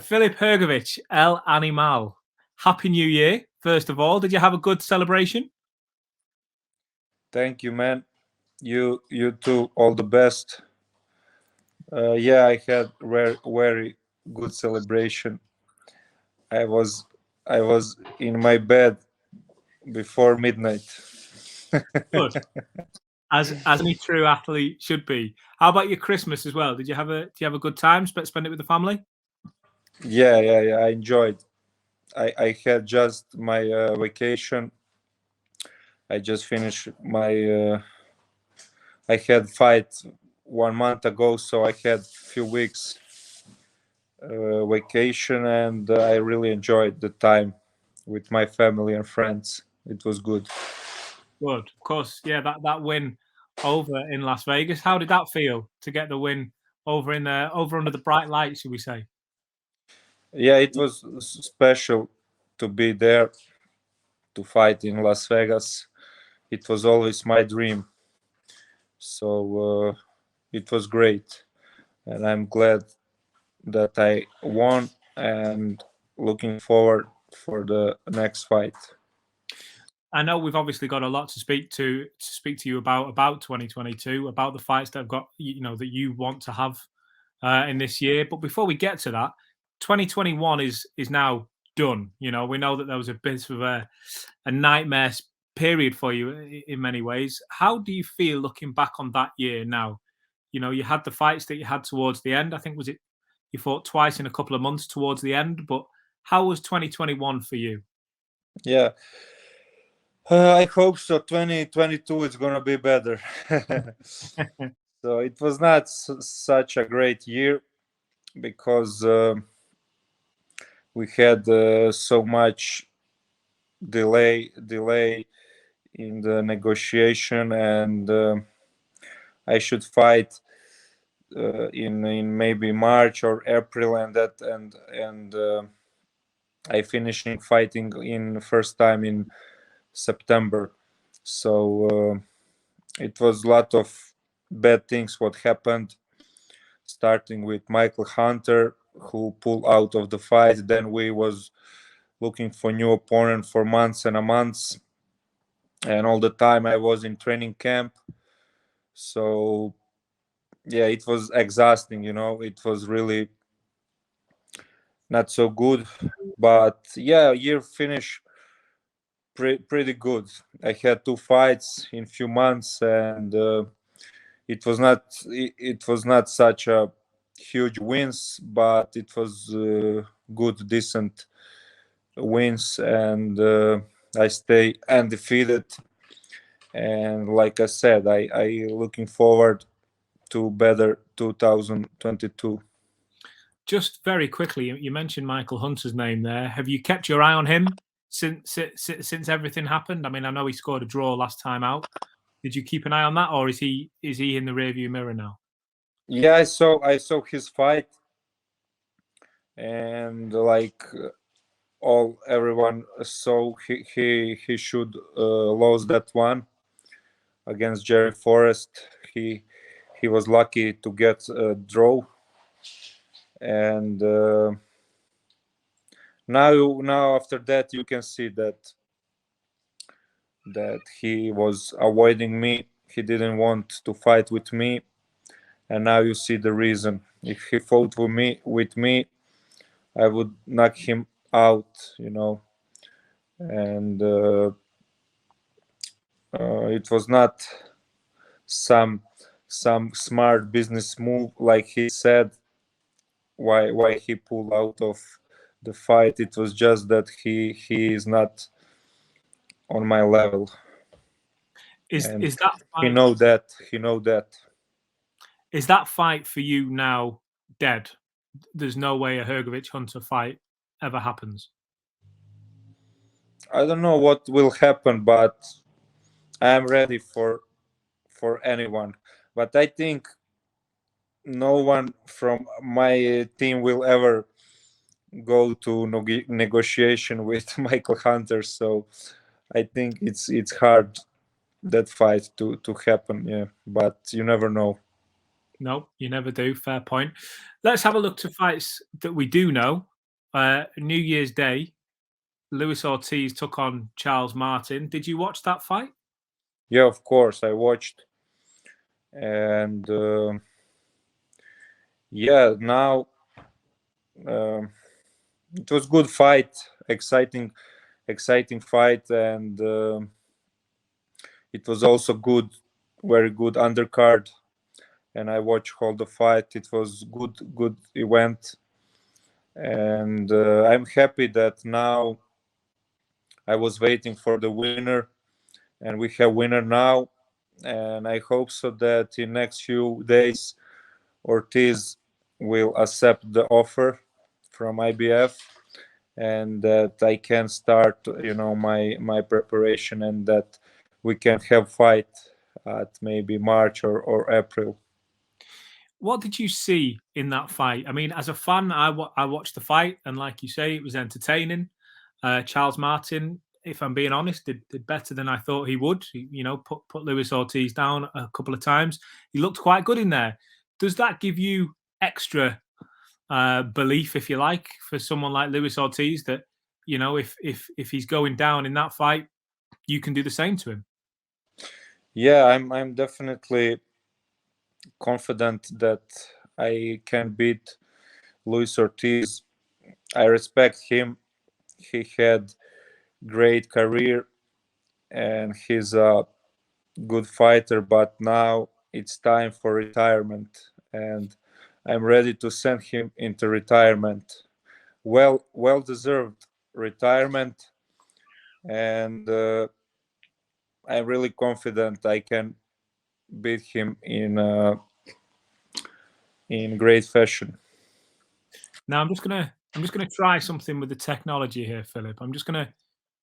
Filip Hrgovic, El Animal. Happy New Year, first of all. Did you have a good celebration? Thank you, man. You too. All the best. Yeah, I had very good celebration. I was I was in my bed before midnight. Good, as any true athlete should be. How about your Christmas as well? Did you have a good time? Spend it with the family? Yeah. I enjoyed. I had just my vacation. I just finished my. I had fight 1 month ago, so I had few weeks vacation, and I really enjoyed the time with my family and friends. It was good. Good, of course. Yeah, that win over in Las Vegas. How did that feel to get the win over under the bright lights, should we say? Yeah, it was special to be there to fight in Las Vegas. It was always my dream, so it was great, and I'm glad that I won and looking forward for the next fight. I know we've obviously got a lot to speak to you about 2022, about the fights that have got that you want to have in this year. But before we get to that, 2021 is now done. We know that there was a bit of a nightmare period for you in many ways. How do you feel looking back on that year now? You had the fights that you had towards the end. I think was it you fought twice in a couple of months towards the end. But how was 2021 for you? Yeah, I hope so. 2022 is gonna be better. So it was not such a great year because we had so much delay in the negotiation, and I should fight in maybe March or April, and that and I finishing fighting in first time in September. So it was a lot of bad things what happened, starting with Michael Hunter, who pulled out of the fight. Then we was looking for new opponent for months and a months, and all the time I was in training camp. So yeah, it was exhausting. It was really not so good. But yeah, year finish pretty good. I had two fights in few months, and it was not such a huge wins, but it was good, decent wins, and I stay undefeated. And like I said, I looking forward to better 2022. Just very quickly, you mentioned Michael Hunter's name there. Have you kept your eye on him since everything happened? I mean, I know he scored a draw last time out. Did you keep an eye on that, or is he in the rearview mirror now? Yeah, I saw his fight, and like all everyone saw, he should lose that one against Jerry Forrest. He was lucky to get a draw, and now after that you can see that he was avoiding me. He didn't want to fight with me, and now you see the reason. If he fought with me, I would knock him out. And it was not some some smart business move, like he said. Why he pulled out of the fight? It was just that he is not on my level, Is and is that he fight know that. He know that. is that fight for you now dead? There's no way a Hrgovic Hunter fight ever happens. I don't know what will happen, but I am ready for anyone. But I think no one from my team will ever go to negotiation with Michael Hunter. So I think it's hard that fight to happen. Yeah, but you never know. No, you never do. Fair point. Let's have a look to fights that we do know. New Year's Day, Luis Ortiz took on Charles Martin. Did you watch that fight? Yeah, of course, I watched, and yeah, now um it was good fight, exciting fight, and it was also good, very good undercard. And I watched all the fight. It was good event, and I'm happy that now I was waiting for the winner, and we have winner now, and I hope so that in next few days Ortiz will accept the offer from IBF, and that I can start, my preparation, and that we can have fight at maybe March or April. What did you see in that fight? I mean, as a fan, I watched the fight, and like you say, it was entertaining. Charles Martin, if I'm being honest, did better than I thought he would. Put Luis Ortiz down a couple of times. He looked quite good in there. Does that give you extra belief, if you like, for someone like Luis Ortiz that if he's going down in that fight, you can do the same to him? Yeah, I'm definitely confident that I can beat Luis Ortiz. I respect him. He had great career, and he's a good fighter, but now it's time for retirement, and I'm ready to send him into retirement. Well deserved retirement, and I'm really confident I can beat him in great fashion. Now I'm just gonna try something with the technology here, Philip. I'm just gonna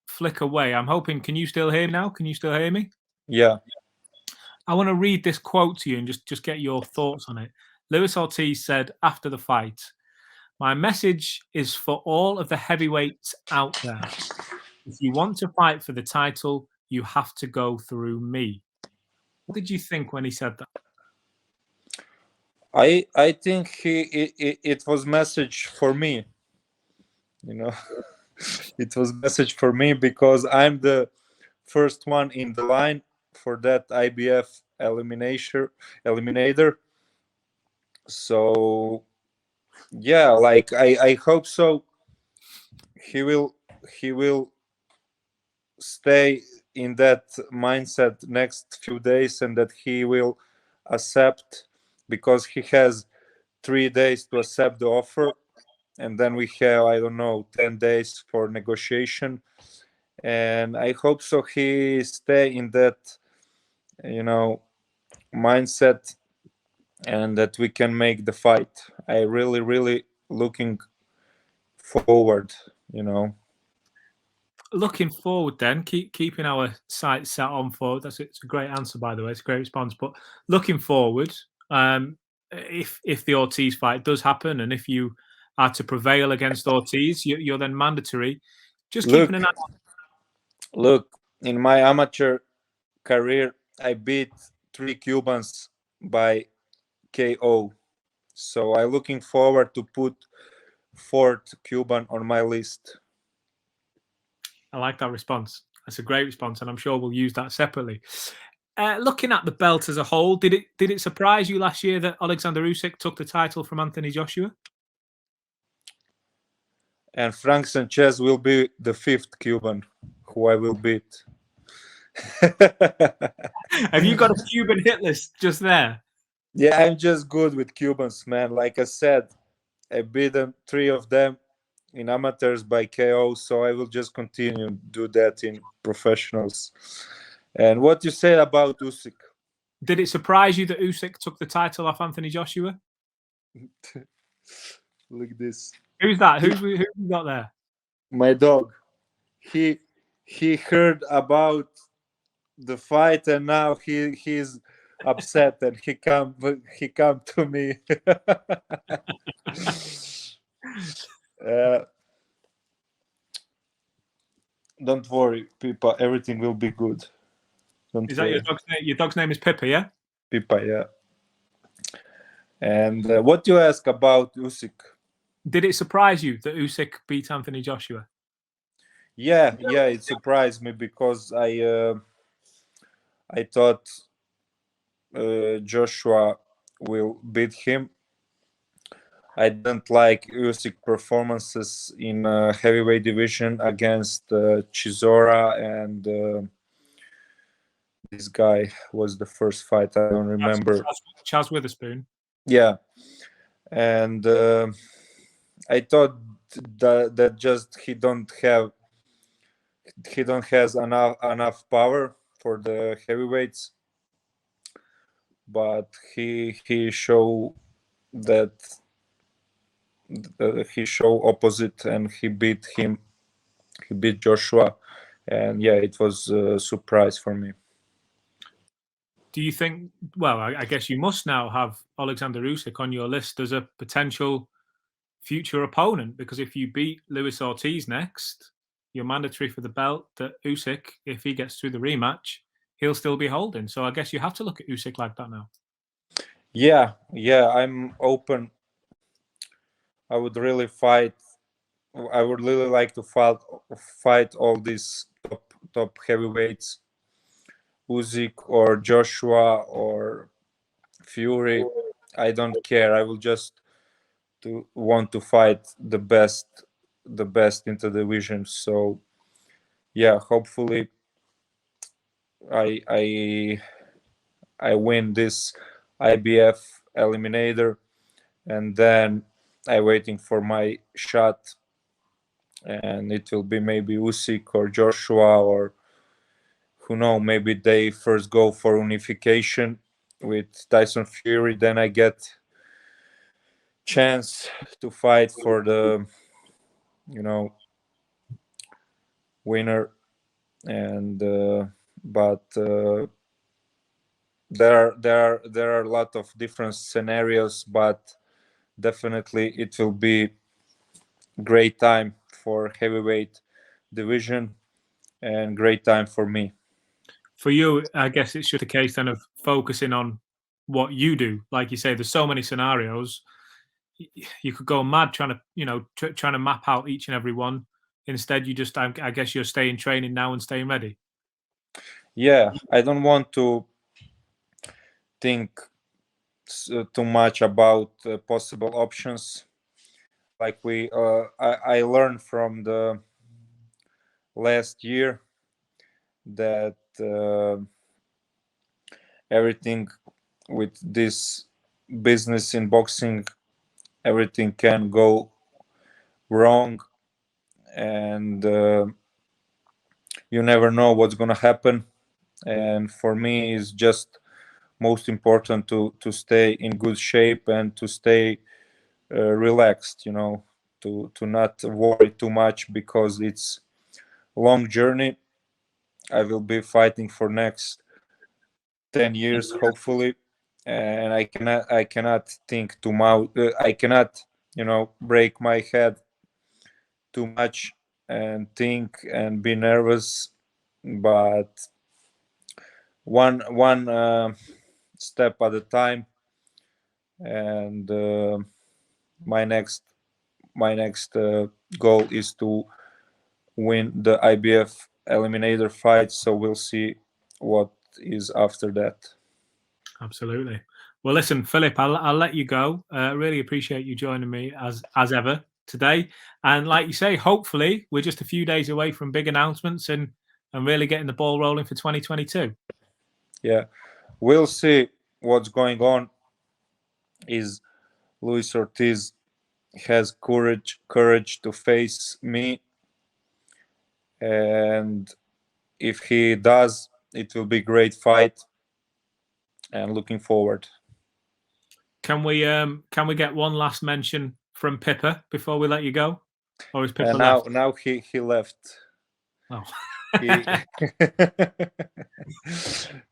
flick away. I'm hoping. Can you still hear me now? Can you still hear me? Yeah. I want to read this quote to you and just get your thoughts on it. Luis Ortiz said after the fight, "My message is for all of the heavyweights out there. If you want to fight for the title, you have to go through me." What did you think when he said that? I think it was message for me, you know. It was message for me because I'm the first one in the line for that IBF eliminator. So yeah, like I hope so. He will stay in that mindset next few days, and that he will accept, because he has 3 days to accept the offer, and then we have, I don't know, 10 days for negotiation. And I hope so he stay in that, you know mindset, and that we can make the fight. I really looking forward, you know. Looking forward, then keeping our sights set on forward. It's a great answer, by the way. It's a great response. But looking forward, if the Ortiz fight does happen, and if you are to prevail against Ortiz, you're then mandatory. Just keeping look an eye. look in my amateur career, I beat 3 Cubans by KO. So I'm looking forward to put fourth Cuban on my list. I like that response. That's a great response, and I'm sure we'll use that separately. Looking at the belt as a whole, did it surprise you last year that Alexander Usyk took the title from Anthony Joshua? And Frank Sanchez will be the fifth Cuban who I will beat. Have you got a Cuban hit list just there? Yeah, I'm just good with Cubans, man. Like I said, I beat them, 3 of them in amateurs by KO, so I will just continue do that in professionals. And what you said about Usyk? Did it surprise you that Usyk took the title off Anthony Joshua? Look this. Who's that? Who you got there? My dog. He he heard about the fight, and now he's upset, and he come to me. uh, don't worry, Pipa. Everything will be good. Don't Is that your worry, dog's name? Your dog's name is Pippa, yeah? Pipa. Yeah. And what you ask about Usyk? Did it surprise you that Usyk beat Anthony Joshua? Yeah, it surprised me because I thought Joshua will beat him. I didn't like Usyk performances in heavyweight division against Chisora and this guy was the first fight. I don't remember. Chaz Witherspoon. Yeah, and I thought that just he don't has enough power for the heavyweights, but he show that he show opposite and he beat him. He beat Joshua, and yeah, it was a surprise for me. Do you think? Well, I guess you must now have Alexander Usyk on your list as a potential future opponent, because if you beat Luis Ortiz next, you're mandatory for the belt that Usyk, if he gets through the rematch, he'll still be holding. So I guess you have to look at Usyk like that now. Yeah, I'm open. I would really fight. I would really like to fight all these top heavyweights, Usyk or Joshua or Fury. I don't care. I will just to want to fight the best into the division. So yeah, hopefully I I I win this IBF Eliminator, and then I waiting for my shot, and it will be maybe Usyk or Joshua or who know. Maybe they first go for unification with Tyson Fury, then I get chance to fight for the winner, and but there are a lot of different scenarios, but definitely it will be great time for heavyweight division and great time for me. For you, I guess it's just a case then of focusing on what you do. Like you say, there's so many scenarios. You could go mad trying to, trying to map out each and every one. Instead, you just, I guess, you're staying training now and staying ready. Yeah, I don't want to think too much about possible options. Like I learned from the last year that everything with this business in boxing, everything can go wrong, and you never know what's gonna happen. And for me, it's just most important to stay in good shape and to stay relaxed. To not worry too much because it's a long journey. I will be fighting for next 10 years, hopefully, and I cannot think too much. I cannot, break my head too much and think and be nervous. But one step at a time, and my next goal is to win the IBF Eliminator fight. So we'll see what is after that. Absolutely. Well, listen, Philip, I'll let you go. Really appreciate you joining me as ever today. And like you say, hopefully we're just a few days away from big announcements and really getting the ball rolling for 2022. Yeah, we'll see what's going on. Is Luis Ortiz has courage to face me, and if he does, it will be great fight, and looking forward. Can we get one last mention from Pippa before we let you go? Or is Pippa And left? now he left. Oh. He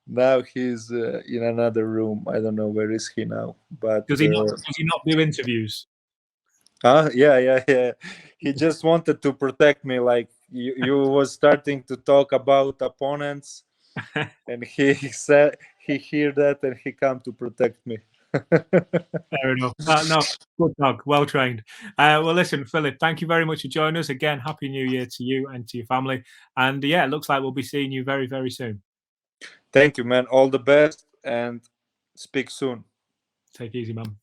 now he's in another room. I don't know where is he now, but Does he not do interviews? yeah. He just wanted to protect me. Like you was starting to talk about opponents, and he said he hear that and he come to protect me. Fair enough. No, good dog, well trained. Well, listen, Philip, thank you very much for joining us again. Happy New Year to you and to your family. And yeah, it looks like we'll be seeing you very, very soon. Thank you, man. All the best, and speak soon. Take it easy, man.